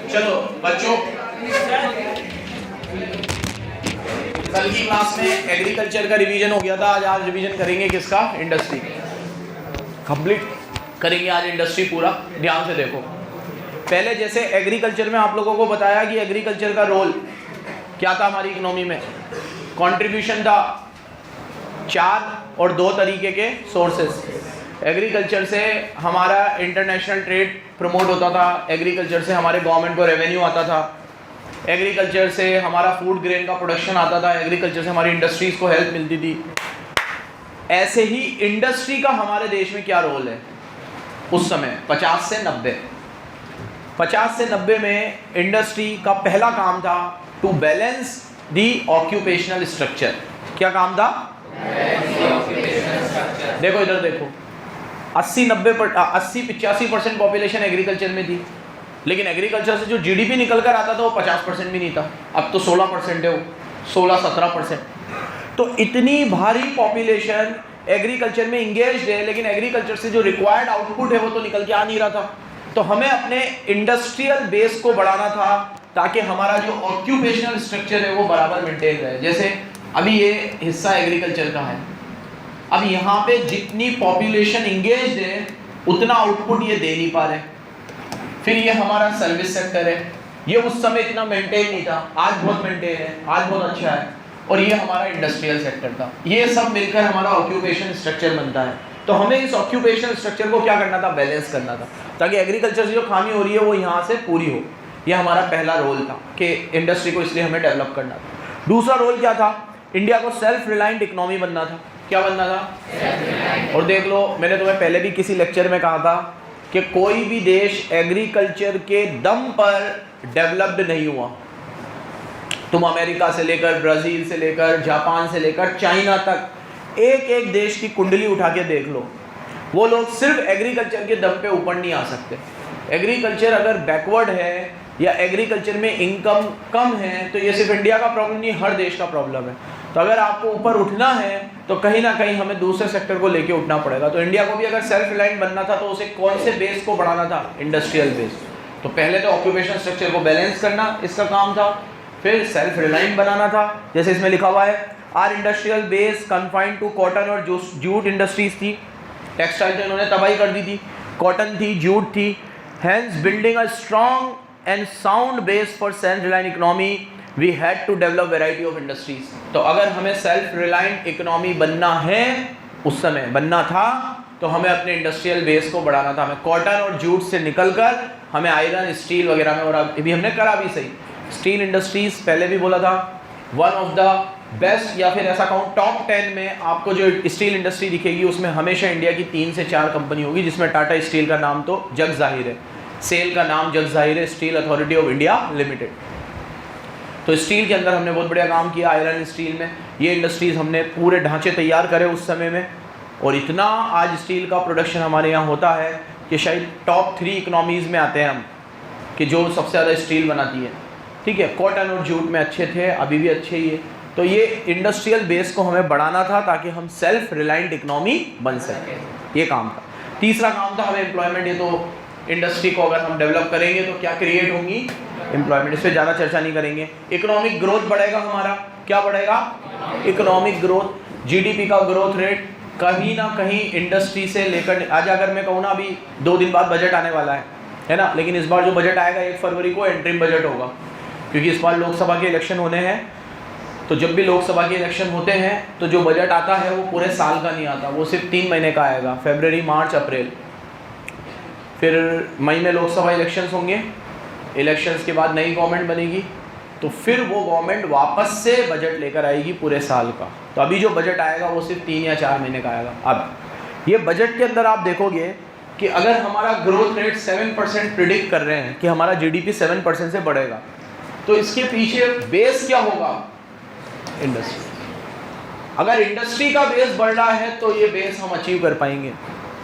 चलो बच्चों, कल की क्लास में एग्रीकल्चर का रिवीजन हो गया था। आज रिवीजन करेंगे किसका? इंडस्ट्री। कंप्लीट करेंगे आज इंडस्ट्री पूरा। ध्यान से देखो, पहले जैसे एग्रीकल्चर में आप लोगों को बताया कि एग्रीकल्चर का रोल क्या था हमारी इकोनॉमी में। कंट्रीब्यूशन था 4 और 2 तरीके के सोर्सेस। एग्रीकल्चर से हमारा इंटरनेशनल ट्रेड प्रमोट होता था, एग्रीकल्चर से हमारे गवर्नमेंट को रेवेन्यू आता था, एग्रीकल्चर से हमारा फूड ग्रेन का प्रोडक्शन आता था, एग्रीकल्चर से हमारी इंडस्ट्रीज को हेल्प मिलती थी। ऐसे ही इंडस्ट्री का हमारे देश में क्या रोल है उस समय 50 से 90 में इंडस्ट्री का पहला काम था to balance the occupational structure. क्या काम था? देखो इधर देखो, 80-85% पॉपुलेशन एग्रीकल्चर में थी, लेकिन एग्रीकल्चर से जो जीडीपी निकल कर आता था वो 50% भी नहीं था। अब तो 16% है, वो 16-17%। तो इतनी भारी पॉपुलेशन एग्रीकल्चर में इंगेज्ड है, लेकिन एग्रीकल्चर से जो रिक्वायर्ड आउटपुट है वो तो निकल के आ नहीं रहा था। तो हमें अपने इंडस्ट्रियल बेस को बढ़ाना था ताकि हमारा जो ऑक्यूपेशनल स्ट्रक्चर है वो बराबर मेंटेन रहे। जैसे अभी ये हिस्सा एग्रीकल्चर का है, अब यहाँ पे जितनी पॉपुलेशन इंगेज्ड है उतना आउटपुट ये दे नहीं पा रहे। फिर ये हमारा सर्विस सेक्टर है, ये उस समय इतना मेंटेन नहीं था, आज बहुत मेंटेन है, आज बहुत अच्छा है। और ये हमारा इंडस्ट्रियल सेक्टर था। ये सब मिलकर हमारा ऑक्यूपेशन स्ट्रक्चर बनता है। तो हमें इस ऑक्यूपेशन स्ट्रक्चर को क्या करना था? बैलेंस करना था, ताकि एग्रीकल्चर से जो खामी हो रही है वो यहाँ से पूरी हो। ये हमारा पहला रोल था कि इंडस्ट्री को इसलिए हमें डेवलप करना था। दूसरा रोल क्या था? इंडिया को सेल्फ रिलायंट इकोनॉमी बनना था। क्या बनना था? और देख लो, मैंने तुम्हें पहले भी किसी लेक्चर में कहा था कि कोई भी देश एग्रीकल्चर के दम पर डेवलप्ड नहीं हुआ। तुम अमेरिका से लेकर, ब्राज़ील से लेकर, जापान से लेकर चाइना तक एक एक देश की कुंडली उठा के देख लो, वो लोग सिर्फ एग्रीकल्चर के दम पे ऊपर नहीं आ सकते। एग्रीकल्चर अगर बैकवर्ड है या एग्रीकल्चर में इनकम कम है तो ये सिर्फ इंडिया का प्रॉब्लम नहीं, हर देश का प्रॉब्लम है। तो अगर आपको ऊपर उठना है तो कहीं ना कहीं हमें दूसरे सेक्टर को लेके उठना पड़ेगा। तो इंडिया को भी अगर सेल्फ रिलायंट बनना था तो उसे कौन से बेस को बढ़ाना था? Industrial base. तो पहले तो ऑक्यूपेशन स्ट्रक्चर को बैलेंस करना इसका काम था, फिर सेल्फ रिलायंट बनाना था। जैसे इसमें लिखा हुआ है, our industrial base confined to cotton और जूट इंडस्ट्रीज थी। टेक्सटाइल तो इन्होंने तबाही कर दी थी, कॉटन थी, जूट थी। Hence building a strong and sound base for self reliant economy we had to develop variety of industries. तो अगर हमें सेल्फ रिलायंट इकोनॉमी बनना है, उस समय बनना था, तो हमें अपने इंडस्ट्रियल बेस को बढ़ाना था। हमें कॉटन और जूट से निकलकर हमें आयरन, स्टील वगैरह में, और अभी हमने करा भी सही। स्टील इंडस्ट्रीज पहले भी बोला था, वन ऑफ द बेस्ट, या फिर ऐसा कहूँ टॉप 10 में आपको जो स्टील इंडस्ट्री दिखेगी उसमें हमेशा इंडिया की 3 से 4 कंपनी होगी, जिसमें टाटा स्टील का नाम तो जग जाहिर है, सेल का नाम जग जाहिर है, steel authority of India limited. तो स्टील के अंदर हमने बहुत बढ़िया काम किया। आयरन स्टील में ये इंडस्ट्रीज़ हमने पूरे ढांचे तैयार करे उस समय में, और इतना आज स्टील का प्रोडक्शन हमारे यहाँ होता है कि शायद टॉप 3 इकोनॉमीज़ में आते हैं हम, कि जो सबसे ज़्यादा स्टील बनाती है। ठीक है, कॉटन और जूट में अच्छे थे, अभी भी अच्छे ही है। तो ये इंडस्ट्रियल बेस को हमें बढ़ाना था ताकि हम सेल्फ रिलायंट इकोनॉमी बन सकें, ये काम था। तीसरा काम था हमें एम्प्लॉयमेंट। ये तो इंडस्ट्री को अगर हम डेवलप करेंगे तो क्या क्रिएट होंगी? एम्प्लॉयमेंट। इस पर ज़्यादा चर्चा नहीं करेंगे। इकोनॉमिक ग्रोथ बढ़ेगा हमारा। क्या बढ़ेगा? Economic growth. जीडीपी का ग्रोथ रेट कहीं ना कहीं इंडस्ट्री से लेकर, आज अगर मैं कहूँ ना, अभी 2 दिन बाद बजट आने वाला है ना, लेकिन इस बार जो बजट आएगा 1 फरवरी को एंट्रीम बजट होगा, क्योंकि इस बार लोकसभा के इलेक्शन होने हैं। तो जब भी लोकसभा के इलेक्शन होते हैं तो जो बजट आता है वो पूरे साल का नहीं आता, वो सिर्फ 3 महीने का आएगा, फरवरी, मार्च, अप्रैल। फिर मई में लोकसभा इलेक्शंस होंगे, इलेक्शंस के बाद नई गवर्नमेंट बनेगी, तो फिर वो गवर्नमेंट वापस से बजट लेकर आएगी पूरे साल का। तो अभी जो बजट आएगा वो सिर्फ 3 या 4 महीने का आएगा। अब ये बजट के अंदर आप देखोगे कि अगर हमारा ग्रोथ रेट 7% प्रिडिक्ट कर रहे हैं कि हमारा जीडीपी 7% से बढ़ेगा, तो इसके पीछे बेस क्या होगा? इंडस्ट्री। अगर इंडस्ट्री का बेस बढ़ रहा है तो ये बेस हम अचीव कर पाएंगे।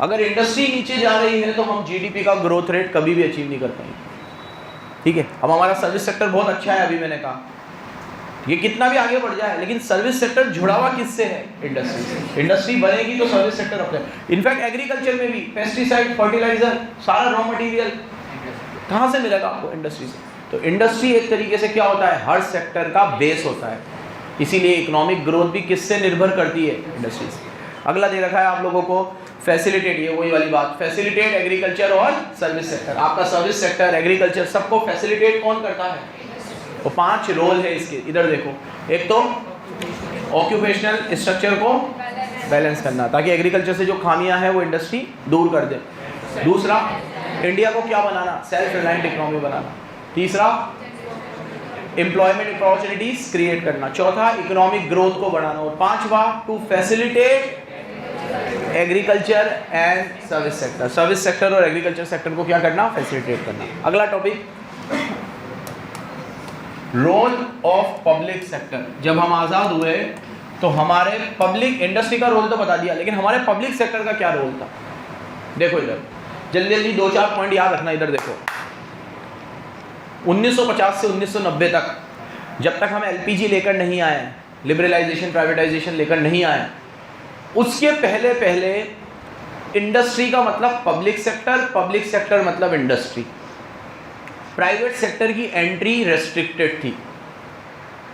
अगर इंडस्ट्री नीचे जा रही है तो हम जीडीपी का ग्रोथ रेट कभी भी अचीव नहीं कर पाएंगे। ठीक है, अब हमारा सर्विस सेक्टर बहुत अच्छा है, अभी मैंने कहा ये कितना भी आगे बढ़ जाए, लेकिन सर्विस सेक्टर जुड़ा हुआ किससे है? इंडस्ट्री से। इंडस्ट्री बनेगी तो सर्विस सेक्टर अपने। इनफैक्ट एग्रीकल्चर में भी पेस्टिसाइड, फर्टिलाइजर, सारा रॉ मटेरियल कहाँ से मिलेगा आपको? इंडस्ट्री से। तो इंडस्ट्री एक तरीके से क्या होता है, हर सेक्टर का बेस होता है, इसीलिए इकोनॉमिक ग्रोथ भी किससे निर्भर करती है, इंडस्ट्री से। अगला दे रखा है आप लोगों को फैसिलिटेट, ये वही वाली बात, फैसिलिटेट एग्रीकल्चर और सर्विस सेक्टर। आपका सर्विस सेक्टर, एग्रीकल्चर, सबको फैसिलिटेट कौन करता है? तो 5 रोल है इसके, इधर देखो। एक तो ऑक्यूपेशनल स्ट्रक्चर को बैलेंस करना, ताकि एग्रीकल्चर से जो खामियां हैं वो इंडस्ट्री दूर कर दे। दूसरा, इंडिया को क्या बनाना, सेल्फ रिलायंट इकोनॉमी बनाना। तीसरा, एम्प्लॉयमेंट अपॉर्चुनिटीज क्रिएट करना। चौथा, इकोनॉमिक ग्रोथ को बढ़ाना। और पांचवा, to facilitate agriculture and service sector. Service sector और एग्रीकल्चर सेक्टर को क्या करना, फैसिलिटेट करना। अगला topic, role of public sector. जब हम आज़ाद हुए तो हमारे पब्लिक, इंडस्ट्री का रोल तो बता दिया, लेकिन हमारे पब्लिक सेक्टर का क्या रोल था? देखो इधर जल्दी जल्दी 2-4 पॉइंट याद रखना। इधर देखो, 1950 से 1990 तक, जब तक हम एलपीजी लेकर नहीं आए, लिबरलाइजेशन प्राइवेटाइजेशन लेकर नहीं आए, उसके पहले पहले इंडस्ट्री का मतलब पब्लिक सेक्टर, पब्लिक सेक्टर मतलब इंडस्ट्री। प्राइवेट सेक्टर की एंट्री रेस्ट्रिक्टेड थी,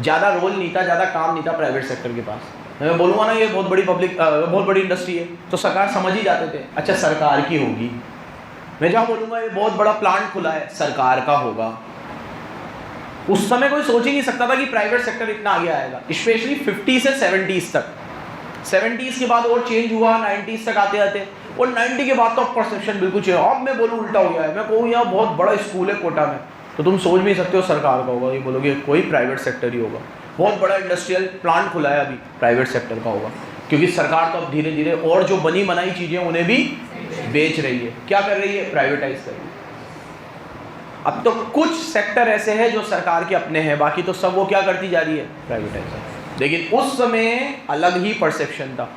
ज़्यादा रोल नहीं था, ज़्यादा काम नहीं था प्राइवेट सेक्टर के पास। मैं बोलूँगा ना ये बहुत बड़ी पब्लिक, बहुत बड़ी इंडस्ट्री है, तो सरकार समझ ही जाते थे, अच्छा सरकार की होगी। मैं जहाँ बोलूँगा ये बहुत बड़ा प्लांट खुला है, सरकार का होगा। उस समय कोई सोच ही नहीं सकता था कि प्राइवेट सेक्टर इतना आगे आएगा, स्पेशली 50 से 70s तक। 70s के बाद और चेंज हुआ, 90s तक आते आते, और 90 के बाद तो परसेप्शन बिल्कुल चेंज। अब मैं बोलूँ उल्टा हो गया है, मैं कहूँ यहाँ बहुत बड़ा स्कूल है कोटा में, तो तुम सोच भी सकते हो सरकार का होगा, ये बोलोगे कोई प्राइवेट सेक्टर ही होगा। बहुत बड़ा इंडस्ट्रियल प्लांट खुला है, अभी प्राइवेट सेक्टर का होगा, क्योंकि सरकार तो अब धीरे धीरे और जो बनी बनाई चीज़ें उन्हें भी बेच रही है। क्या कर रही है? प्राइवेटाइज कर रही है। अब तो कुछ सेक्टर ऐसे हैं जो सरकार के अपने हैं, बाकी तो सब वो क्या करती जा रही है, प्राइवेटाइज। लेकिन उस समय अलग ही परसेप्शन था,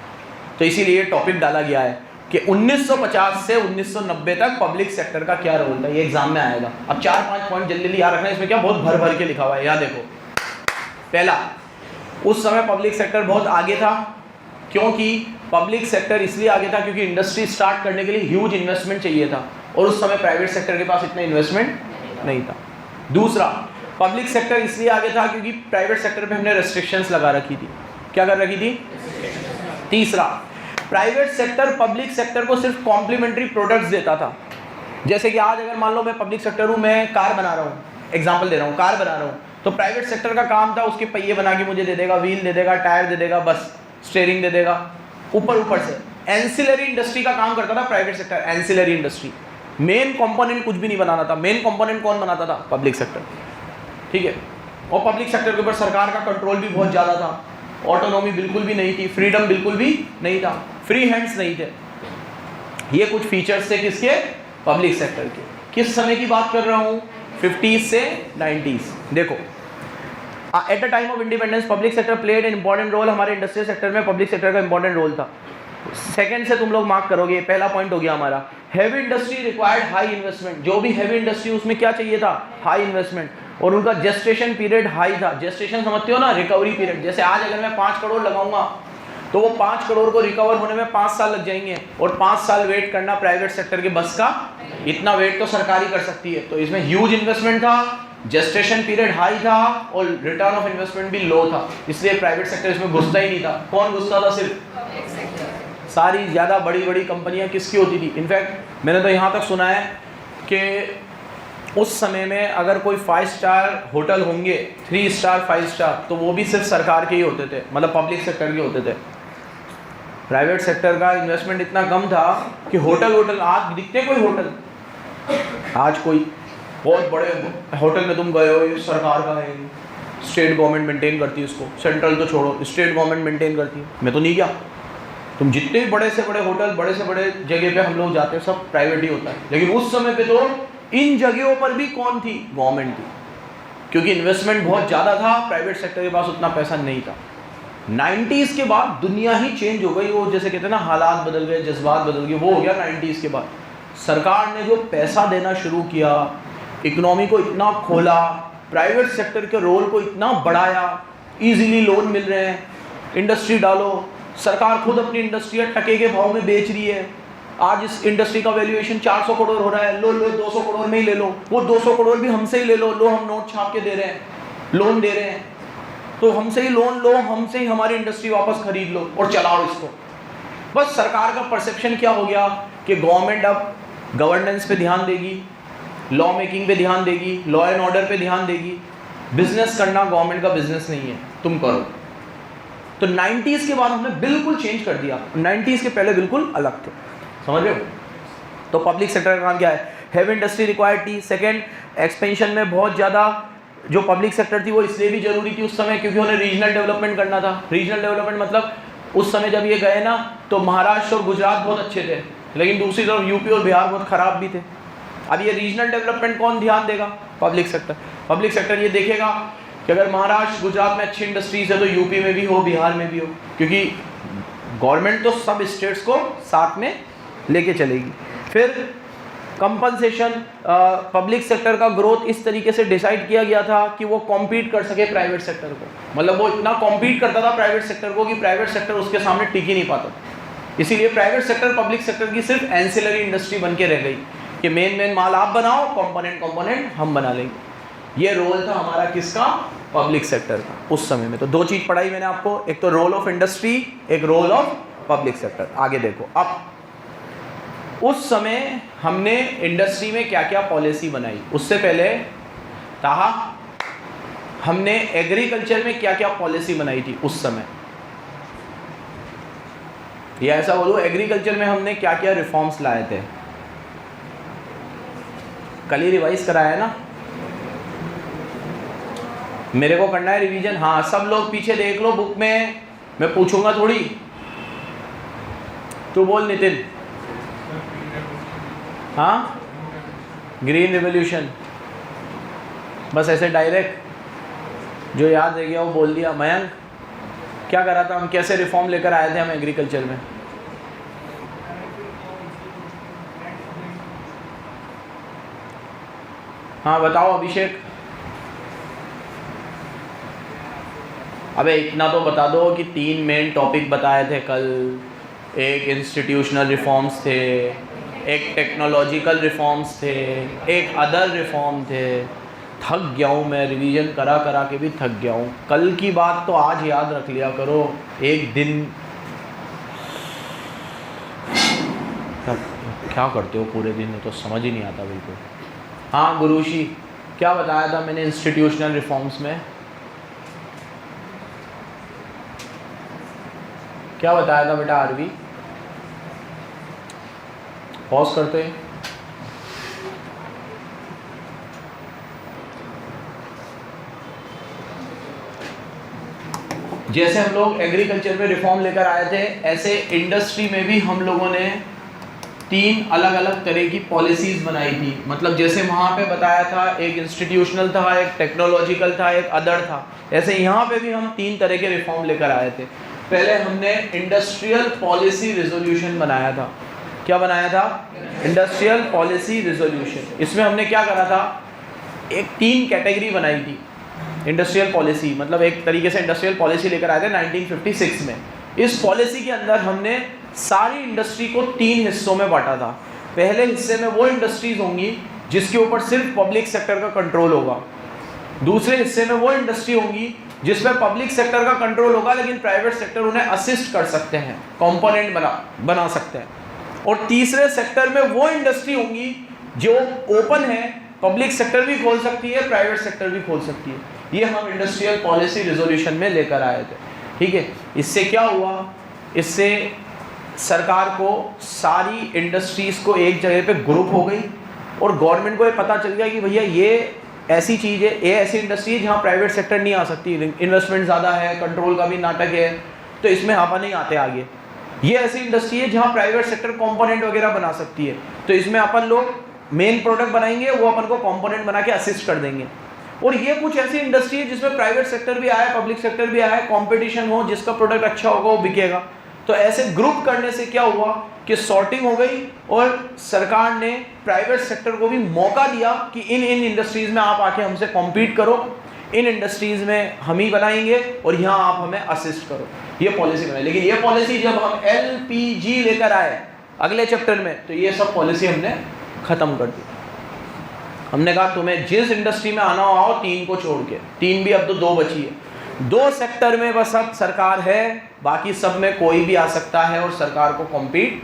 तो इसीलिए टॉपिक डाला गया है कि 1950 से 1990 तक पब्लिक सेक्टर का क्या रोल था। ये एग्जाम में आएगा। अब 4-5 पॉइंट जल्दी जल्दी याद रखना, इसमें क्या बहुत भर भर के लिखा हुआ है। यहाँ देखो, पहला, उस समय पब्लिक सेक्टर बहुत आगे था। क्योंकि पब्लिक सेक्टर इसलिए आगे था क्योंकि इंडस्ट्री स्टार्ट करने के लिए ह्यूज इन्वेस्टमेंट चाहिए था, और उस समय प्राइवेट सेक्टर के पास इतना इन्वेस्टमेंट नहीं था। दूसरा, पब्लिक सेक्टर इसलिए आगे था क्योंकि प्राइवेट सेक्टर पे हमने रेस्ट्रिक्शंस लगा रखी थी। क्या कर रखी थी? तीसरा, प्राइवेट सेक्टर पब्लिक सेक्टर को सिर्फ कॉम्प्लीमेंट्री प्रोडक्ट्स देता था। जैसे कि आज अगर मान लो मैं पब्लिक सेक्टर हूँ, मैं कार बना रहा हूँ, एग्जाम्पल दे रहा हूँ, कार बना रहा हूँ, तो प्राइवेट सेक्टर का काम था उसके पहिए बना के मुझे दे देगा, व्हील दे देगा, टायर दे देगा, बस स्टीयरिंग दे देगा, ऊपर से। एंसिलरी इंडस्ट्री का काम करता था private sector. Ancillary industry, main component कुछ भी नहीं बनाना था। मेन कंपोनेंट कौन बनाता था? Public sector. ठीक है, और पब्लिक सेक्टर के ऊपर सरकार का कंट्रोल भी बहुत ज़्यादा था, ऑटोनॉमी बिल्कुल भी नहीं थी, फ्रीडम बिल्कुल भी नहीं था, फ्री हैंड्स नहीं थे। ये कुछ फीचर्स थे किसके? पब्लिक सेक्टर के। किस समय की बात कर रहा हूँ? 50s से 90s। देखो, at the time of independence public sector played an important role. हमारे इंडस्ट्रियल सेक्टर में पब्लिक सेक्टर का इंपॉर्टेंट रोल था। सेकंड से तुम लोग मार्क करोगे, पहला पॉइंट हो गया हमारा, heavy industry required high investment. जो भी हैवी इंडस्ट्री उसमें क्या चाहिए था? हाई इन्वेस्टमेंट, और उनका जेस्टेशन पीरियड हाई था। जेस्टेशन समझते हो ना, रिकवरी पीरियड। जैसे आज अगर मैं 5 करोड़ लगाऊंगा तो वो 5 करोड़ को रिकवर होने में 5 साल लग जाएंगे, और 5 साल वेट करना प्राइवेट सेक्टर के बस का, इतना वेट तो सरकार ही कर सकती है। तो इसमें ह्यूज इन्वेस्टमेंट था, जेस्टेशन पीरियड हाई था, और रिटर्न ऑफ इन्वेस्टमेंट भी लो था, इसलिए प्राइवेट सेक्टर इसमें घुसता ही नहीं था। कौन घुसता था? सिर्फ सारी ज़्यादा बड़ी बड़ी कंपनियां किसकी होती थी? इनफैक्ट मैंने तो यहाँ तक सुना है कि उस समय में अगर कोई 5 स्टार होटल होंगे, 3 स्टार 5 स्टार, तो वो भी सिर्फ सरकार के ही होते थे, मतलब पब्लिक सेक्टर के होते थे। प्राइवेट सेक्टर का इन्वेस्टमेंट इतना कम था कि होटल आज दिखते कोई होटल, आज कोई बहुत बड़े होटल में तुम गए हो, ये सरकार का है, स्टेट गवर्नमेंट मेंटेन करती है उसको, सेंट्रल तो छोड़ो, स्टेट गवर्नमेंट मेंटेन करती है। मैं तो नहीं गया, तुम जितने भी बड़े से बड़े होटल, बड़े से बड़े जगह पे हम लोग जाते हैं, सब प्राइवेट ही होता है। लेकिन उस समय पे तो इन जगहों पर भी कौन थी? गवर्नमेंट थी, क्योंकि इन्वेस्टमेंट बहुत ज़्यादा था, प्राइवेट सेक्टर के पास उतना पैसा नहीं था। 90s के बाद दुनिया ही चेंज हो गई। वो जैसे कहते हैं ना, हालात बदल गए, जज्बात बदल गए, वो हो गया 90s के बाद। सरकार ने जो पैसा देना शुरू किया, इकोनॉमी को इतना खोला, प्राइवेट सेक्टर के रोल को इतना बढ़ाया, इजीली लोन मिल रहे हैं, इंडस्ट्री डालो, सरकार खुद अपनी इंडस्ट्री टके के भाव में बेच रही है, आज इस इंडस्ट्री का वैल्यूएशन 400 करोड़ हो रहा है, लो 200 करोड़ में ही ले लो, वो 200 करोड़ भी हमसे ही ले लो, हम नोट छाप के दे रहे हैं, लोन दे रहे हैं, तो हमसे ही लोन लो, हमसे ही हमारी इंडस्ट्री वापस खरीद लो और चलाओ इसको। बस सरकार का परसेप्शन क्या हो गया कि गवर्नमेंट अब गवर्नेंस पे ध्यान देगी, लॉ मेकिंग पे ध्यान देगी, लॉ एंड ऑर्डर पे ध्यान देगी, बिजनेस करना गवर्नमेंट का बिजनेस नहीं है, तुम करो। तो 90s के बाद हमने बिल्कुल चेंज कर दिया, 90s के पहले बिल्कुल अलग थे, समझ रहे हो। तो पब्लिक सेक्टर का काम क्या है, हैवी इंडस्ट्री रिक्वायर्ड थी। सेकेंड, एक्सपेंशन में बहुत ज़्यादा जो पब्लिक सेक्टर थी वो इसलिए भी जरूरी थी उस समय क्योंकि उन्हें रीजनल डेवलपमेंट करना था। रीजनल डेवलपमेंट मतलब उस समय जब ये गए ना तो महाराष्ट्र और गुजरात बहुत अच्छे थे, लेकिन दूसरी तरफ यूपी और बिहार बहुत ख़राब भी थे। अब ये रीजनल डेवलपमेंट कौन ध्यान देगा, पब्लिक सेक्टर। पब्लिक सेक्टर ये देखेगा कि अगर महाराष्ट्र गुजरात में अच्छी इंडस्ट्रीज है तो यूपी में भी हो, बिहार में भी हो, क्योंकि गवर्नमेंट तो सब स्टेट्स को साथ में लेके चलेगी। फिर कंपनसेशन, पब्लिक सेक्टर का ग्रोथ इस तरीके से डिसाइड किया गया था कि वो कॉम्पीट कर सके प्राइवेट सेक्टर को, मतलब वो इतना कॉम्पीट करता था प्राइवेट सेक्टर को कि प्राइवेट सेक्टर उसके सामने टिक ही नहीं पाता। इसीलिए प्राइवेट सेक्टर पब्लिक सेक्टर की सिर्फ एंसिलरी इंडस्ट्री बन के रह गई कि मेन माल आप बनाओ, कंपोनेंट हम बना लेंगे। ये रोल था हमारा किसका, पब्लिक सेक्टर का उस समय में। तो दो चीज़ पढ़ाई मैंने आपको, एक तो रोल ऑफ इंडस्ट्री, एक रोल ऑफ पब्लिक सेक्टर। आगे देखो, अब उस समय हमने इंडस्ट्री में क्या क्या पॉलिसी बनाई, उससे पहले ताहा हमने एग्रीकल्चर में क्या क्या पॉलिसी बनाई थी उस समय, या ऐसा बोलो एग्रीकल्चर में हमने क्या क्या रिफॉर्म्स लाए थे। कल ही रिवाइज कराया ना, मेरे को करना है रिवीजन। हाँ, सब लोग पीछे देख लो बुक में, मैं पूछूंगा थोड़ी, तू बोल नितिन। हाँ, ग्रीन रिवॉल्यूशन, बस ऐसे डायरेक्ट जो याद रह गया वो बोल दिया। मयंक, क्या करा था हम, कैसे रिफॉर्म लेकर आए थे हम एग्रीकल्चर में? हाँ बताओ अभिषेक। अबे इतना तो बता दो कि 3 मेन टॉपिक बताए थे कल, एक इंस्टीट्यूशनल रिफॉर्म्स थे, एक टेक्नोलॉजिकल रिफॉर्म्स थे, एक अदर रिफॉर्म थे। थक गया हूँ मैं, रिवीजन करा करा के भी थक गया हूँ। कल की बात तो आज याद रख लिया करो, एक दिन क्या करते हो पूरे दिन में तो समझ ही नहीं आता बिल्कुल। हाँ गुरुशी, क्या बताया था मैंने इंस्टीट्यूशनल रिफॉर्म्स में, क्या बताया था बेटा आरवी? पॉज करते हैं। जैसे हम लोग एग्रीकल्चर में रिफॉर्म लेकर आए थे, ऐसे इंडस्ट्री में भी हम लोगों ने 3 अलग अलग तरह की पॉलिसीज बनाई थी। मतलब जैसे वहाँ पे बताया था, एक इंस्टीट्यूशनल था, एक टेक्नोलॉजिकल था, एक अदर था, ऐसे यहाँ पे भी हम 3 तरह के रिफॉर्म लेकर आए थे। पहले हमने इंडस्ट्रियल पॉलिसी रिजोल्यूशन बनाया था। क्या बनाया था? Industrial policy resolution. इसमें हमने क्या करा था, एक 3 कैटेगरी बनाई थी इंडस्ट्रियल पॉलिसी, मतलब एक तरीके से इंडस्ट्रियल पॉलिसी लेकर आए थे 1956 में। इस पॉलिसी के अंदर हमने सारी इंडस्ट्री को 3 हिस्सों में बांटा था। पहले हिस्से में वो इंडस्ट्रीज होंगी जिसके ऊपर सिर्फ पब्लिक सेक्टर का कंट्रोल होगा। दूसरे हिस्से में वो इंडस्ट्री होंगी जिसमें पब्लिक सेक्टर का कंट्रोल होगा लेकिन प्राइवेट सेक्टर उन्हें असिस्ट कर सकते हैं, कंपोनेंट बना सकते हैं। और तीसरे सेक्टर में वो इंडस्ट्री होंगी जो ओपन है, पब्लिक सेक्टर भी खोल सकती है, प्राइवेट सेक्टर भी खोल सकती है। ये हम इंडस्ट्रियल पॉलिसी रिजोल्यूशन में लेकर आए थे, ठीक है। इससे क्या हुआ, इससे सरकार को सारी इंडस्ट्रीज़ को एक जगह पे ग्रुप हो गई और गवर्नमेंट को ये पता चल गया कि भैया ये ऐसी चीज़ है, ये ऐसी इंडस्ट्री है जहाँ प्राइवेट सेक्टर नहीं आ सकती, इन्वेस्टमेंट ज़्यादा है, कंट्रोल का भी नाटक है, तो इसमें हम नहीं आते आगे। ये ऐसी इंडस्ट्री है जहाँ प्राइवेट सेक्टर कंपोनेंट वगैरह बना सकती है, तो इसमें अपन लोग मेन प्रोडक्ट बनाएंगे, वो अपन को कंपोनेंट बना के असिस्ट कर देंगे। और ये कुछ ऐसी इंडस्ट्री है जिसमें प्राइवेट सेक्टर भी आया, पब्लिक सेक्टर भी आया, कंपटीशन हो, जिसका प्रोडक्ट अच्छा होगा वो बिकेगा। तो ऐसे ग्रुप करने से क्या हुआ कि सॉर्टिंग हो गई और सरकार ने प्राइवेट सेक्टर को भी मौका दिया कि इन इंडस्ट्रीज़ में आप आके हमसे कॉम्पीट करो, इन इंडस्ट्रीज़ में हम ही बनाएंगे और यहाँ आप हमें असिस्ट करो। ये पॉलिसी बनाई। लेकिन ये पॉलिसी जब हम LPG लेकर आए अगले चैप्टर में, तो ये सब पॉलिसी हमने ख़त्म कर दी। हमने कहा तुम्हें जिस इंडस्ट्री में आना हो आओ, 3 को छोड़ के। 3 भी अब तो 2 बची है। 2 सेक्टर में बस अब सरकार है, बाकी सब में कोई भी आ सकता है और सरकार को कॉम्पीट।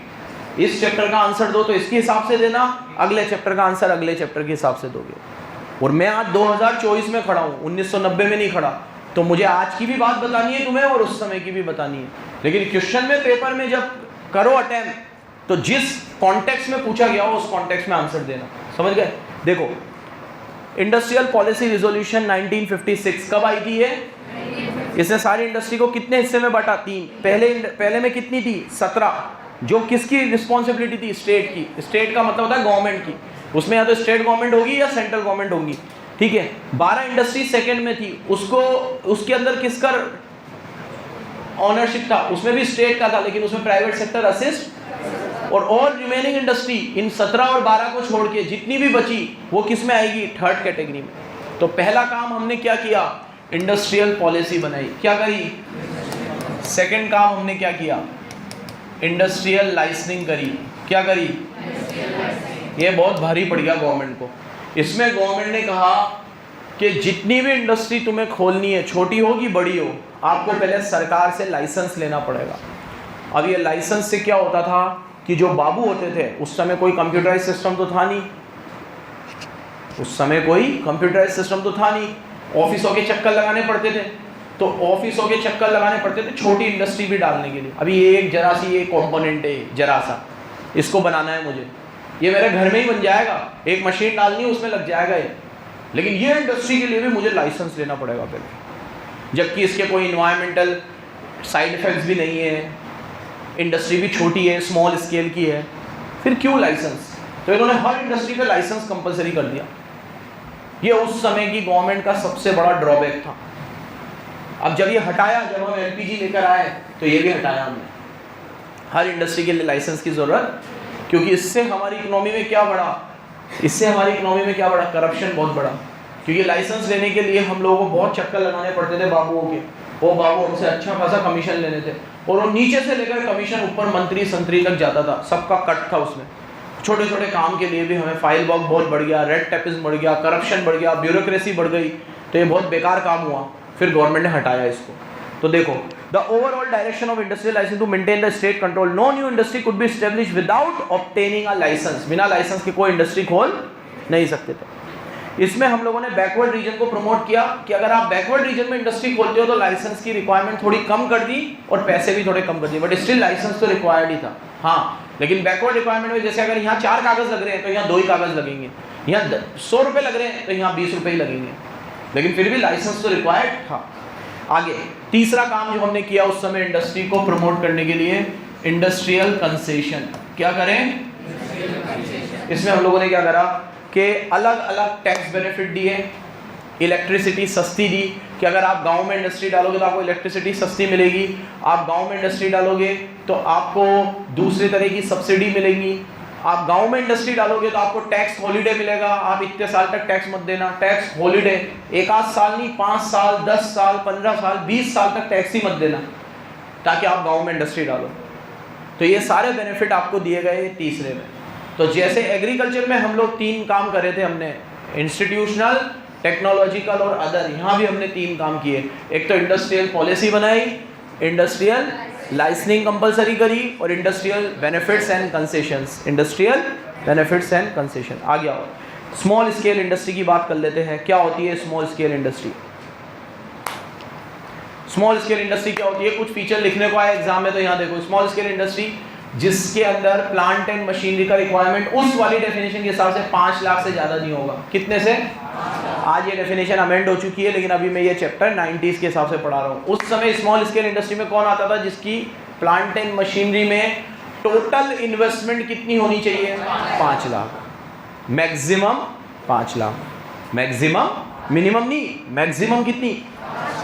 इस चैप्टर का आंसर दो तो इसके हिसाब से देना, अगले चैप्टर का आंसर अगले चैप्टर के हिसाब से दोगे। और मैं आज 2024 में खड़ा हूँ, 1990 में नहीं खड़ा, तो मुझे आज की भी बात बतानी है तुम्हें और उस समय की भी बतानी है। लेकिन क्वेश्चन में, पेपर में जब करो अटेम्प्ट, तो जिस कॉन्टेक्स्ट में पूछा गया हो उस कॉन्टेक्स्ट में आंसर देना। समझ गए? देखो, इंडस्ट्रियल पॉलिसी रिजोल्यूशन 1956 कब आई थी? इसने सारी इंडस्ट्री को कितने हिस्से में बांटा? 3। पहले में कितनी थी? 17, जो किसकी रिस्पॉन्सिबिलिटी थी? स्टेट की। स्टेट का मतलब होता है गवर्नमेंट की, उसमें या तो स्टेट गवर्नमेंट होगी या सेंट्रल गवर्नमेंट होगी, ठीक है। 12 इंडस्ट्री सेकंड में थी, उसके अंदर किसका ऑनरशिप था? उसमें भी स्टेट का था, लेकिन उसमें प्राइवेट सेक्टर असिस्ट। और ऑल रिमेनिंग इंडस्ट्री, इन 17 और 12 को छोड़ के जितनी भी बची वो किस में आएगी? थर्ड कैटेगरी में। तो पहला काम हमने क्या किया? इंडस्ट्रियल पॉलिसी बनाई। क्या करी? सेकंड काम हमने क्या किया? इंडस्ट्रियल लाइसेंसिंग करी। क्या करी? ये बहुत भारी पड़ गया गवर्नमेंट को। इसमें गवर्नमेंट ने कहा कि जितनी भी इंडस्ट्री तुम्हें खोलनी है, छोटी हो कि बड़ी हो, आपको पहले सरकार से लाइसेंस लेना पड़ेगा। अब ये लाइसेंस से क्या होता था कि जो बाबू होते थे, उस समय कोई कंप्यूटराइज सिस्टम तो था नहीं, ऑफिसों के चक्कर लगाने पड़ते थे। तो ऑफिसों के चक्कर लगाने पड़ते थे छोटी इंडस्ट्री भी डालने के लिए। अभी ये एक जरा सी ये कंपोनेंट है, जरा सा, इसको बनाना है मुझे, ये मेरे घर में ही बन जाएगा, एक मशीन डालनी है उसमें लग जाएगा ये। लेकिन ये इंडस्ट्री के लिए भी मुझे लाइसेंस लेना पड़ेगा पहले, जबकि इसके कोई इन्वायरमेंटल साइड इफेक्ट्स भी नहीं है, इंडस्ट्री भी छोटी है, स्मॉल स्केल की है, फिर क्यों लाइसेंस? तो इन्होंने हर इंडस्ट्री पे लाइसेंस कंपलसरी कर दिया। ये उस समय की गवर्नमेंट का सबसे बड़ा ड्रॉबैक था। अब जब ये हटाया, जब हम एलपीजी लेकर आए, तो ये भी हटाया हमने, हर इंडस्ट्री के लिए लाइसेंस की ज़रूरत, क्योंकि इससे हमारी इकोनॉमी में क्या बढ़ा? करप्शन बहुत बढ़ा। क्योंकि लाइसेंस लेने के लिए हम लोगों को बहुत चक्कर लगाने पड़ते थे बाबुओं के, वो बाबू हमसे अच्छा खासा कमीशन लेने थे, और वो नीचे से लेकर कमीशन ऊपर मंत्री संतरी तक जाता था, सबका कट था उसमें। छोटे छोटे काम के लिए भी हमें फाइल वर्क बहुत बढ़ गया, रेड टेपिस बढ़ गया, करप्शन बढ़ गया, ब्यूरोक्रेसी बढ़ गई, तो ये बहुत बेकार काम हुआ। फिर गवर्नमेंट ने हटाया इसको। तो देखो, the overall direction of industrial licence to maintain the state control, no new industry could be established without obtaining a licence. बिना लाइसेंस के कोई इंडस्ट्री खोल नहीं सकते थे। इसमें हम लोगों ने बैकवर्ड रीजन को प्रमोट किया कि अगर आप बैकवर्ड रीजन में इंडस्ट्री खोलते हो तो लाइसेंस की रिक्वायरमेंट थोड़ी कम कर दी और पैसे भी थोड़े कम कर दिए, बट स्टिल लाइसेंस तो रिक्वायर्ड ही था। हाँ, लेकिन बैकवर्ड रिक्वायरमेंट में जैसे अगर यहाँ 4 कागज लग रहे हैं तो यहाँ 2 ही कागज लगेंगे, यहाँ 100 रुपये लग रहे हैं तो यहाँ 20 रुपये ही लगेंगे, लेकिन फिर भी लाइसेंस तो रिक्वायर्ड था। आगे तीसरा काम जो हमने किया उस समय इंडस्ट्री को प्रमोट करने के लिए, इंडस्ट्रियल कंसेशन। क्या करें? इसमें हम लोगों ने क्या करा कि अलग अलग टैक्स बेनिफिट दिए, इलेक्ट्रिसिटी सस्ती दी कि अगर आप गांव में इंडस्ट्री डालोगे तो आपको इलेक्ट्रिसिटी सस्ती मिलेगी, आप गांव में इंडस्ट्री डालोगे तो आपको दूसरे तरह की सब्सिडी मिलेगी, आप गांव में इंडस्ट्री डालोगे तो आपको टैक्स हॉलीडे मिलेगा, आप इतने साल तक टैक्स मत देना, टैक्स हॉलीडे, 1 साल नहीं, 5 साल, 10 साल, 15 साल, 20 साल तक टैक्स ही मत देना, ताकि आप गांव में इंडस्ट्री डालो। तो ये सारे बेनिफिट आपको दिए गए तीसरे में। तो जैसे एग्रीकल्चर में हम लोग 3 काम करे थे हमने, इंस्टीट्यूशनल, टेक्नोलॉजिकल और अदर, यहाँ भी हमने 3 काम किए। एक तो इंडस्ट्रियल पॉलिसी बनाई, इंडस्ट्रियल लाइसेंसिंग कंपलसरी करी, और इंडस्ट्रियल बेनिफिट्स एंड कंसेशंस, आ गया। स्मॉल स्केल इंडस्ट्री की बात कर लेते हैं। क्या होती है small scale industry? Small scale industry क्या होती है? कुछ फीचर लिखने को आया एग्जाम में, तो यहाँ देखो, स्मॉल स्केल इंडस्ट्री जिसके अंदर प्लांट एंड मशीनरी का रिक्वायरमेंट उस वाली डेफिनेशन के हिसाब से 5 लाख से ज़्यादा नहीं होगा। कितने से? आज ये डेफिनेशन अमेंड हो चुकी है, लेकिन अभी मैं ये चैप्टर 90s के हिसाब से पढ़ा रहा हूँ। उस समय स्मॉल स्केल इंडस्ट्री में कौन आता था? जिसकी प्लांट एंड मशीनरी में टोटल इन्वेस्टमेंट कितनी होनी चाहिए? 5 lakh, maximum 5 lakh, maximum, minimum नहीं, मैक्सिमम कितनी?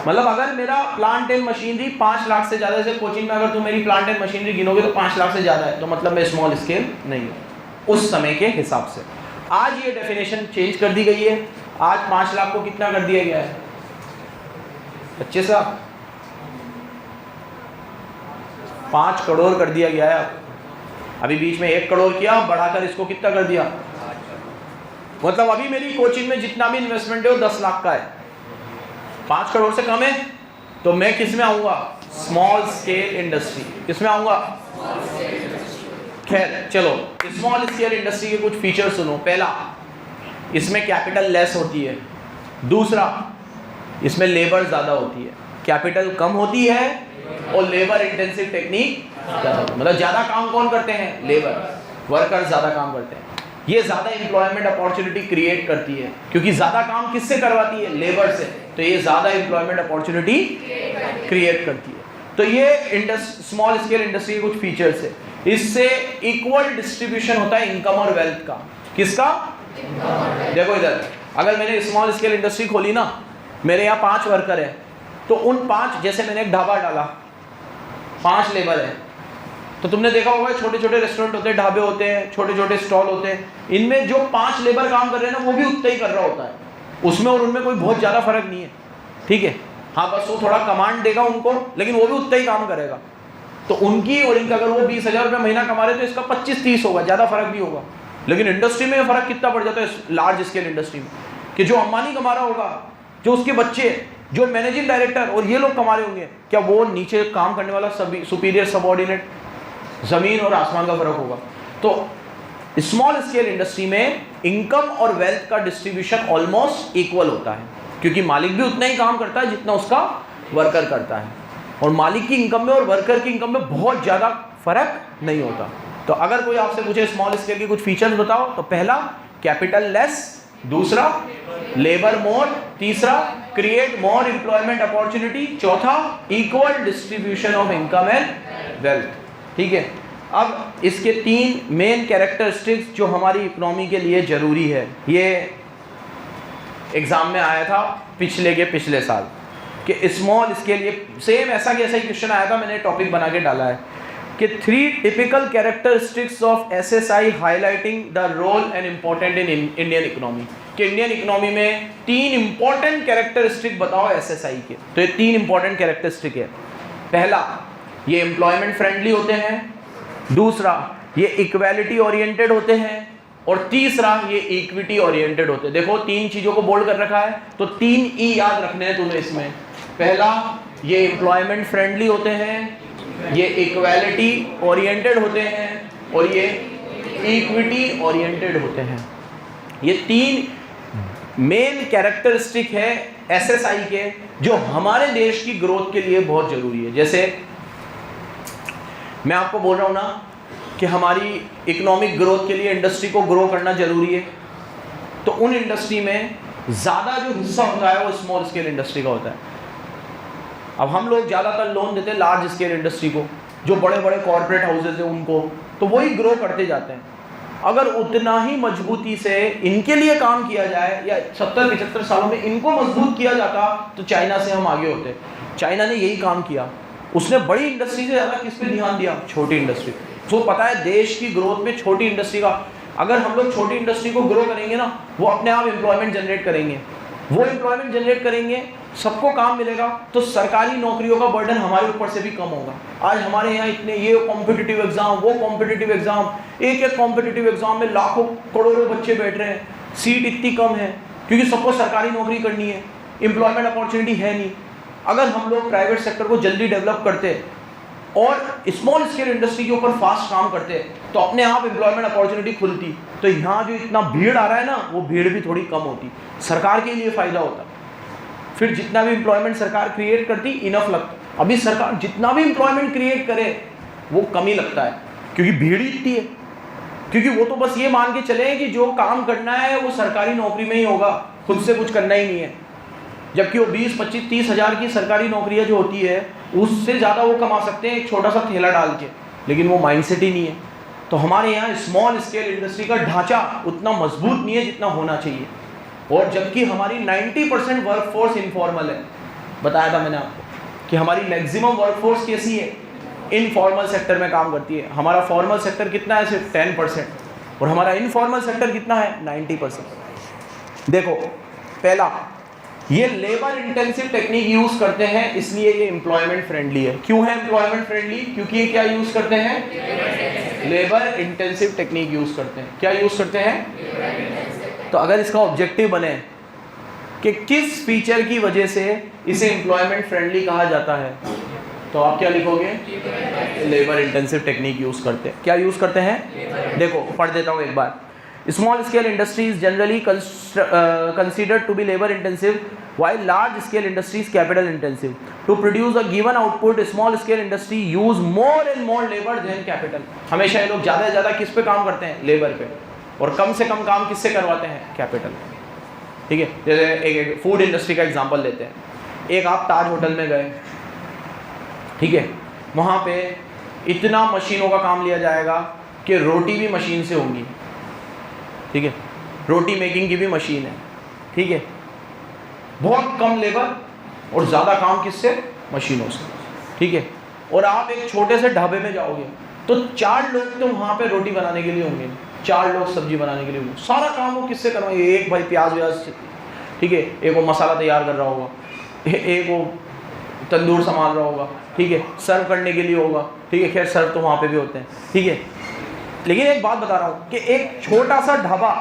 मतलब अगर मेरा प्लांट एंड मशीनरी 5 लाख से ज़्यादा, जैसे कोचिंग में अगर तुम मेरी प्लांट एंड मशीनरी गिनोगे तो 5 लाख से ज़्यादा है, तो मतलब मैं स्मॉल स्केल नहीं हूँ उस समय के हिसाब से। आज ये डेफिनेशन चेंज कर दी गई है। आज 5 लाख को कितना कर दिया गया है? 25 लाख, 5 करोड़ कर दिया गया है। अभी बीच में 1 करोड़ किया, बढ़ाकर इसको कितना कर दिया, मतलब अभी मेरी कोचिंग में जितना भी इन्वेस्टमेंट है वो 10 लाख का है, 5 करोड़ से कम है, तो मैं किस में आऊंगा, स्मॉल स्केल इंडस्ट्री। किस में आऊंगा, खैर चलो, स्मॉल स्केल इंडस्ट्री के कुछ फीचर सुनो। पहला, इसमें कैपिटल लेस होती है। दूसरा, इसमें लेबर ज़्यादा होती है। कैपिटल कम होती है और लेबर इंटेंसिव टेक्निक ज़्यादा, मतलब ज़्यादा काम कौन करते हैं, लेबर, वर्कर्स ज़्यादा काम करते हैं। ये ज़्यादा एम्प्लॉयमेंट अपॉर्चुनिटी क्रिएट करती है, क्योंकि ज़्यादा काम किससे करवाती है, लेबर से, तो ये ज़्यादा एम्प्लॉयमेंट अपॉर्चुनिटी क्रिएट करती है। तो ये स्मॉल स्केल इंडस्ट्री के कुछ फीचर्स है। इससे इक्वल डिस्ट्रीब्यूशन होता है इनकम और वेल्थ का। किसका, देखो इधर, अगर मैंने स्मॉल स्केल इंडस्ट्री खोली ना, मेरे यहाँ 5 वर्कर है, तो उन 5, जैसे मैंने एक ढाबा डाला, 5 लेबर है, तो तुमने देखा होगा छोटे छोटे रेस्टोरेंट होते हैं, ढाबे होते हैं, छोटे छोटे स्टॉल होते हैं, इनमें जो 5 लेबर काम कर रहे हैं ना, वो भी उतना ही कर रहा होता है, उसमें और उनमें कोई बहुत ज़्यादा फर्क नहीं है, ठीक है। हाँ, बस वो थोड़ा कमांड देगा उनको, लेकिन वो भी उतना ही काम करेगा। तो उनकी और इनका, अगर वो 20,000 रुपये महीना कमा रहे तो इसका 25-30 होगा, ज़्यादा फर्क नहीं होगा। लेकिन इंडस्ट्री में फर्क कितना पड़ जाता है, लार्ज स्केल इंडस्ट्री में, कि जो अंबानी कमा रहा होगा, जो उसके बच्चे, जो मैनेजिंग डायरेक्टर और ये लोग कमा रहे होंगे, क्या वो नीचे काम करने वाला सुपीरियर सबऑर्डिनेट, ज़मीन और आसमान का फर्क होगा। तो स्मॉल स्केल इंडस्ट्री में इनकम और वेल्थ का डिस्ट्रीब्यूशन ऑलमोस्ट इक्वल होता है, क्योंकि मालिक भी उतना ही काम करता है जितना उसका वर्कर करता है, और मालिक की इनकम में और वर्कर की इनकम में बहुत ज़्यादा फर्क नहीं होता। तो अगर कोई आपसे पूछे स्मॉल स्केल के कुछ फीचर्स बताओ, तो पहला, कैपिटल लेस, दूसरा, लेबर मोर, तीसरा, क्रिएट मोर एम्प्लॉयमेंट अपॉर्चुनिटी, चौथा, equal distribution of income and wealth, ठीक है। अब इसके 3 मेन कैरेक्टरिस्टिक्स जो हमारी इकोनॉमी के लिए ज़रूरी है, ये एग्ज़ाम में आया था पिछले साल, कि स्मॉल स्केल, ये सेम ऐसा ही क्वेश्चन आया था, मैंने टॉपिक बना के डाला है कि 3 typical characteristics of SSI highlighting the role and important in Indian economy, कि इंडियन इकोनॉमी में 3 इंपॉर्टेंट कैरेक्टरिस्टिक बताओ एसएसआई के। तो ये 3 इंपॉर्टेंट कैरेक्टरिस्टिक है। पहला, ये एम्प्लॉयमेंट फ्रेंडली होते हैं, दूसरा, ये इक्वालिटी ओरिएंटेड होते हैं, और तीसरा, ये इक्विटी ओरिएंटेड होते हैं। देखो 3 चीज़ों को बोल्ड कर रखा है, तो 3 ई याद रखने हैं तुम्हें इसमें। पहला, ये एम्प्लॉयमेंट फ्रेंडली होते हैं, ये इक्वालिटी ओरिएंटेड होते हैं, और ये इक्विटी ओरिएंटेड होते हैं। ये 3 मेन कैरेक्टरिस्टिक है एसएसआई के, जो हमारे देश की ग्रोथ के लिए बहुत ज़रूरी है। जैसे मैं आपको बोल रहा हूँ ना कि हमारी इकोनॉमिक ग्रोथ के लिए इंडस्ट्री को ग्रो करना ज़रूरी है, तो उन इंडस्ट्री में ज़्यादा जो हिस्सा होता है वो स्मॉल स्केल इंडस्ट्री का होता है। अब हम लोग ज़्यादातर लोन देते हैं लार्ज स्केल इंडस्ट्री को, जो बड़े बड़े कॉर्पोरेट हाउसेज हैं उनको, तो वही ग्रो करते जाते हैं। अगर उतना ही मजबूती से इनके लिए काम किया जाए, या 70-75 सालों में इनको मजबूत किया जाता, तो चाइना से हम आगे होते। चाइना ने यही काम किया, उसने बड़ी इंडस्ट्री से ज़्यादा किस पे ध्यान दिया, छोटी इंडस्ट्री। तो पता है देश की ग्रोथ में छोटी इंडस्ट्री का, अगर हम लोग छोटी इंडस्ट्री को ग्रो करेंगे ना, वो अपने आप एम्प्लॉयमेंट जनरेट करेंगे, वो एम्प्लॉयमेंट जनरेट करेंगे, सबको काम मिलेगा, तो सरकारी नौकरियों का बर्डन हमारे ऊपर से भी कम होगा। आज हमारे यहाँ इतने ये कॉम्पिटिटिव एग्जाम, वो कॉम्पिटिटिव एग्जाम, एक कॉम्पिटिटिव एग्जाम में लाखों करोड़ों बच्चे बैठ रहे हैं, सीट इतनी कम है, क्योंकि सबको सरकारी नौकरी करनी है, एम्प्लॉयमेंट अपॉर्चुनिटी है नहीं। अगर हम लोग प्राइवेट सेक्टर को जल्दी डेवलप करते और स्मॉल स्केल इंडस्ट्री के ऊपर फास्ट काम करते, तो अपने आप एम्प्लॉयमेंट अपॉर्चुनिटी खुलती, तो यहाँ जो इतना भीड़ आ रहा है ना, वो भीड़ भी थोड़ी कम होती, सरकार के लिए फ़ायदा होता। फिर जितना भी एम्प्लॉयमेंट सरकार क्रिएट करती, इनफ लगता। अभी सरकार जितना भी एम्प्लॉयमेंट क्रिएट करे वो कम ही लगता है, क्योंकि भीड़ ही इतनी है। क्योंकि वो तो बस ये मान के चले कि जो काम करना है वो सरकारी नौकरी में ही होगा, खुद से कुछ करना ही नहीं है। जबकि वो 20, 25, 30 हज़ार की सरकारी नौकरियां जो होती है, उससे ज़्यादा वो कमा सकते हैं एक छोटा सा ठेला डाल के, लेकिन वो माइंडसेट ही नहीं है। तो हमारे यहाँ स्मॉल स्केल इंडस्ट्री का ढांचा उतना मजबूत नहीं है जितना होना चाहिए, और जबकि हमारी 90% वर्कफोर्स इनफॉर्मल है। बताया था मैंने आपको कि हमारी मैक्सिमम वर्कफोर्स कैसी है, इनफॉर्मल सेक्टर में काम करती है। हमारा फॉर्मल सेक्टर कितना है, सिर्फ 10%, और हमारा इनफॉर्मल सेक्टर कितना है, 90%। देखो, पहला, ये लेबर इंटेंसिव टेक्निक यूज करते हैं, इसलिए ये एम्प्लॉयमेंट फ्रेंडली है। क्यों है एम्प्लॉयमेंट फ्रेंडली? क्योंकि ये क्या यूज करते हैं, लेबर इंटेंसिव टेक्निक यूज करते हैं। क्या यूज करते हैं? तो अगर इसका ऑब्जेक्टिव बने कि किस फीचर की वजह से इसे एम्प्लॉयमेंट फ्रेंडली कहा जाता है, तो आप क्या लिखोगे? लेबर इंटेंसिव टेक्निक यूज करते हैं। क्या यूज करते हैं? देखो पढ़ देता हूँ एक बार। Small scale industries generally considered to be labor intensive while large scale industries capital intensive. To produce a given output, small scale industry use more and more labor than capital. हमेशा ये लोग ज़्यादा से ज़्यादा किस पे काम करते हैं? लेबर पे। और कम से कम काम किससे करवाते हैं? कैपिटल। ठीक है, जैसे एक फूड इंडस्ट्री का एग्जांपल लेते हैं। एक आप ताज होटल में गए, ठीक है, वहाँ पे इतना मशीनों का काम लिया जाएगा कि रोटी भी मशीन से होंगी। ठीक है, रोटी मेकिंग की भी मशीन है। ठीक है, बहुत कम लेबर और ज़्यादा काम किससे? मशीनों से। ठीक है, और आप एक छोटे से ढाबे में जाओगे तो 4 लोग तो वहाँ पे रोटी बनाने के लिए होंगे, 4 लोग सब्जी बनाने के लिए होंगे। सारा काम वो किससे करवाएंगे? एक भाई प्याज व्याज, ठीक है, एक वो मसाला तैयार कर रहा होगा, एक वो तंदूर संभाल रहा होगा, ठीक है, सर्व करने के लिए होगा। ठीक है, खैर सर्व तो वहाँ पे भी होते हैं। ठीक है, लेकिन एक बात बता रहा हूँ कि एक छोटा सा ढाबा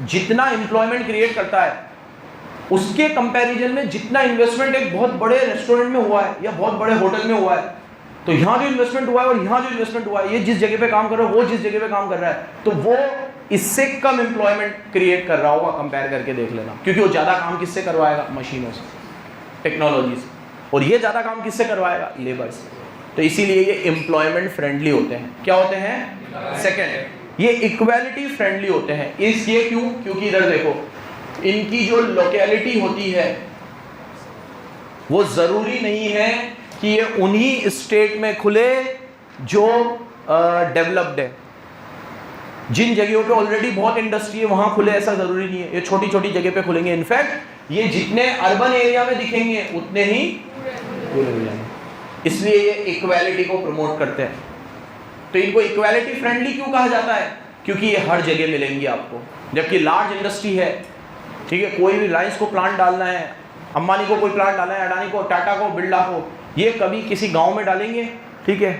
जितना एम्प्लॉयमेंट क्रिएट करता है, उसके कंपैरिजन में जितना इन्वेस्टमेंट एक बहुत बड़े रेस्टोरेंट में हुआ है या बहुत बड़े होटल में हुआ है, तो यहाँ जो इन्वेस्टमेंट हुआ है और यहाँ जो इन्वेस्टमेंट हुआ है, ये जिस जगह पे काम कर रहा है वो जिस जगह पे काम कर रहा है, तो वो इससे कम एम्प्लॉयमेंट क्रिएट कर रहा होगा। कंपेयर करके देख लेना, क्योंकि वो ज़्यादा काम किससे करवाएगा? मशीनों से, टेक्नोलॉजी से। और ये ज़्यादा काम किससे करवाएगा? लेबर से। तो इसीलिए ये एम्प्लॉयमेंट फ्रेंडली होते हैं। क्या होते हैं? सेकेंड, ये इक्वालिटी फ्रेंडली होते हैं। ये क्यों? क्योंकि इधर देखो, इनकी जो लोकेलिटी होती है वो ज़रूरी नहीं है कि ये उन्हीं स्टेट में खुले जो डेवलप्ड है। जिन जगहों पे ऑलरेडी बहुत इंडस्ट्री है वहाँ खुले, ऐसा ज़रूरी नहीं है। ये छोटी छोटी जगह पे खुलेंगे। इनफैक्ट ये जितने अर्बन एरिया में दिखेंगे उतने ही पूरे हो जाएंगे। इसलिए ये इक्वालिटी को प्रमोट करते हैं। तो इनको इक्वालिटी फ्रेंडली क्यों कहा जाता है? क्योंकि ये हर जगह मिलेंगी आपको। जबकि लार्ज इंडस्ट्री है, ठीक है, कोई भी रिलायंस को प्लांट डालना है, अंबानी को कोई प्लांट डालना है, अडानी को, टाटा को, बिरला को, ये कभी किसी गांव में डालेंगे? ठीक है,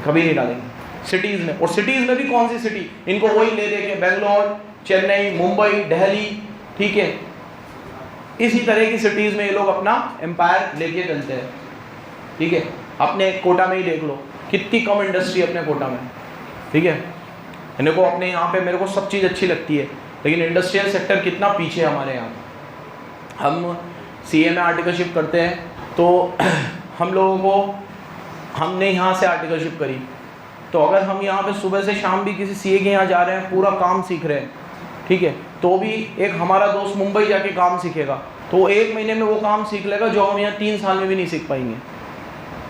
कभी नहीं डालेंगे। सिटीज़ में, और सिटीज़ में भी कौन सी सिटी? इनको वही ले दे के बेंगलोर, चेन्नई, मुंबई, दिल्ली, ठीक है, इसी तरह की सिटीज़ में ये लोग अपना एम्पायर लेके चलते हैं। ठीक है, अपने कोटा में ही देख लो, कितनी कम इंडस्ट्री अपने कोटा में। ठीक है, मेरे को अपने यहाँ पे मेरे को सब चीज़ अच्छी लगती है, लेकिन इंडस्ट्रियल सेक्टर कितना पीछे है हमारे यहाँ। हम सीए में आर्टिकलशिप करते हैं तो हम लोगों को, हमने यहाँ से आर्टिकलशिप करी, तो अगर हम यहाँ पे सुबह से शाम भी किसी सीए के यहाँ जा रहे हैं, पूरा काम सीख रहे हैं, ठीक है, तो भी एक हमारा दोस्त मुंबई जाके काम सीखेगा तो 1 महीने में वो काम सीख लेगा जो हम यहाँ 3 साल में भी नहीं सीख पाएंगे,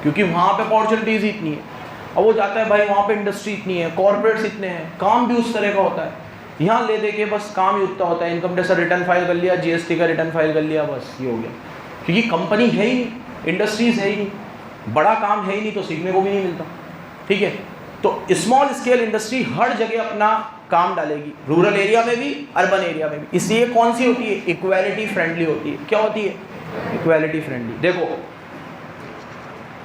क्योंकि वहाँ पे अपॉर्चुनिटीज़ इतनी है। अब वो जाता है भाई, वहाँ पे इंडस्ट्री इतनी है, कॉर्पोरेट्स इतने हैं, काम भी उस तरह का होता है। यहाँ ले दे के बस काम ही उतना होता है, इनकम टैक्स रिटर्न फाइल कर लिया, जीएसटी का रिटर्न फाइल कर लिया, बस ये हो गया। क्योंकि कंपनी है ही नहीं, इंडस्ट्रीज़ है ही नहीं, बड़ा काम है ही नहीं, तो सीखने को भी नहीं मिलता। ठीक है, तो स्मॉल स्केल इंडस्ट्री हर जगह अपना काम डालेगी, रूरल एरिया में भी, अर्बन एरिया में भी। इसलिए कौन सी होती है? इक्वालिटी फ्रेंडली होती है। क्या होती है? Equality friendly. देखो,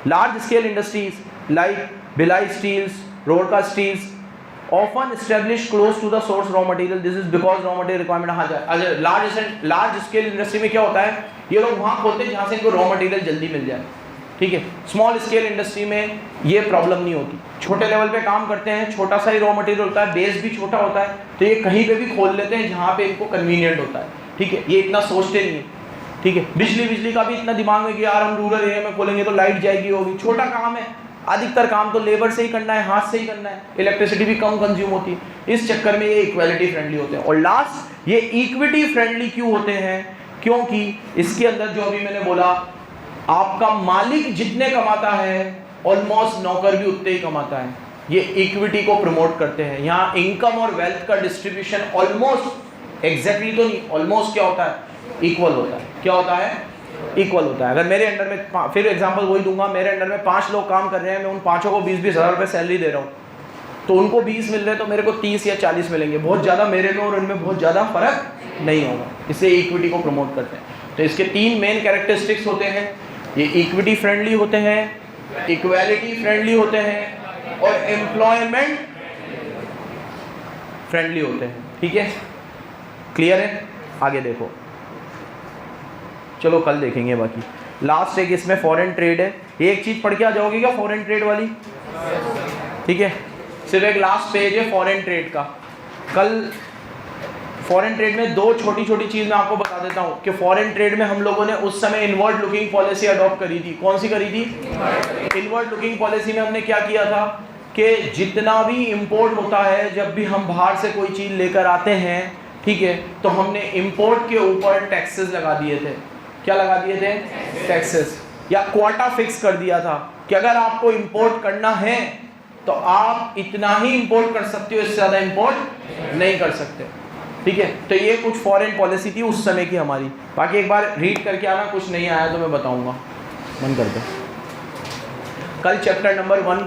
large scale industries like Bhilai steels, Rourkela steels often established close to the source raw material. This is because raw material requirement आ जाए। लार्ज स्केल इंडस्ट्री में क्या होता है? ये लोग वहाँ खोलते हैं जहाँ से इनको रॉ मटेरियल जल्दी मिल जाए। ठीक है, स्मॉल स्केल इंडस्ट्री में ये प्रॉब्लम नहीं होती। छोटे लेवल पे काम करते हैं, छोटा सा ही रॉ मटेरियल होता है, बेस भी छोटा होता है, तो ये कहीं पे भी खोल लेते हैं जहाँ पे इनको कन्वीनियंट होता है। ठीक है, ये इतना सोचते नहीं है। ठीक है, बिजली का भी इतना दिमाग में कि यार हम रूरल एरिया में खोलेंगे तो लाइट जाएगी, होगी, छोटा काम है, अधिकतर काम तो लेबर से ही करना है, हाथ से ही करना है, इलेक्ट्रिसिटी भी कम कंज्यूम होती है। इस चक्कर में ये इक्वालिटी फ्रेंडली होते हैं। और लास्ट, ये इक्विटी फ्रेंडली क्यों होते हैं? क्योंकि इसके अंदर जो अभी मैंने बोला, आपका मालिक जितने कमाता है ऑलमोस्ट नौकर भी उतने ही कमाता है। ये इक्विटी को प्रमोट करते हैं। यहाँ इनकम और वेल्थ का डिस्ट्रीब्यूशन ऑलमोस्ट, एग्जैक्टली तो नहीं, ऑलमोस्ट क्या होता है? इक्वल होता है। क्या होता है? इक्वल होता है। अगर मेरे अंडर में, फिर एग्जांपल वही दूंगा, मेरे अंडर में 5 लोग काम कर रहे हैं, मैं उन 5 को 20-20 हज़ार रुपये सैलरी दे रहा हूँ, तो उनको 20 मिल रहे हैं तो मेरे को 30 या 40 मिलेंगे। बहुत ज़्यादा मेरे में और उनमें बहुत ज़्यादा फर्क नहीं होगा। इससे इक्विटी को प्रमोट करते हैं। तो इसके 3 मेन कैरेक्टरिस्टिक्स होते हैं। ये इक्विटी फ्रेंडली होते हैं, इक्वालिटी फ्रेंडली होते हैं और एम्प्लॉयमेंट फ्रेंडली होते हैं। ठीक है, क्लियर है? आगे देखो, चलो कल देखेंगे बाकी। लास्ट एक इसमें फॉरेन ट्रेड है, एक चीज पढ़ के आ जाओगे क्या फॉरेन ट्रेड वाली? ठीक है, सिर्फ एक लास्ट पेज है फॉरेन ट्रेड का। कल फॉरेन ट्रेड में दो छोटी छोटी चीज़ मैं आपको बता देता हूँ कि फॉरेन ट्रेड में हम लोगों ने उस समय इनवर्ड लुकिंग पॉलिसी अडॉप्ट करी थी। कौन सी करी थी? इनवर्ड लुकिंग पॉलिसी में हमने क्या किया था कि जितना भी इंपोर्ट होता है, जब भी हम बाहर से कोई चीज़ लेकर आते हैं, ठीक है, तो हमने इंपोर्ट के ऊपर टैक्सेस लगा दिए थे। क्या लगा दिए थे? टैक्सेस, या क्वाटा फिक्स कर दिया था कि अगर आपको इंपोर्ट करना है तो आप इतना ही इंपोर्ट कर सकते हो, इससे ज़्यादा इंपोर्ट नहीं कर सकते। ठीक है, तो ये कुछ फॉरेन पॉलिसी थी उस समय की हमारी। बाकी एक बार रीड करके आना, कुछ नहीं आया तो मैं बताऊंगा। मन करते कल चैप्टर नंबर 1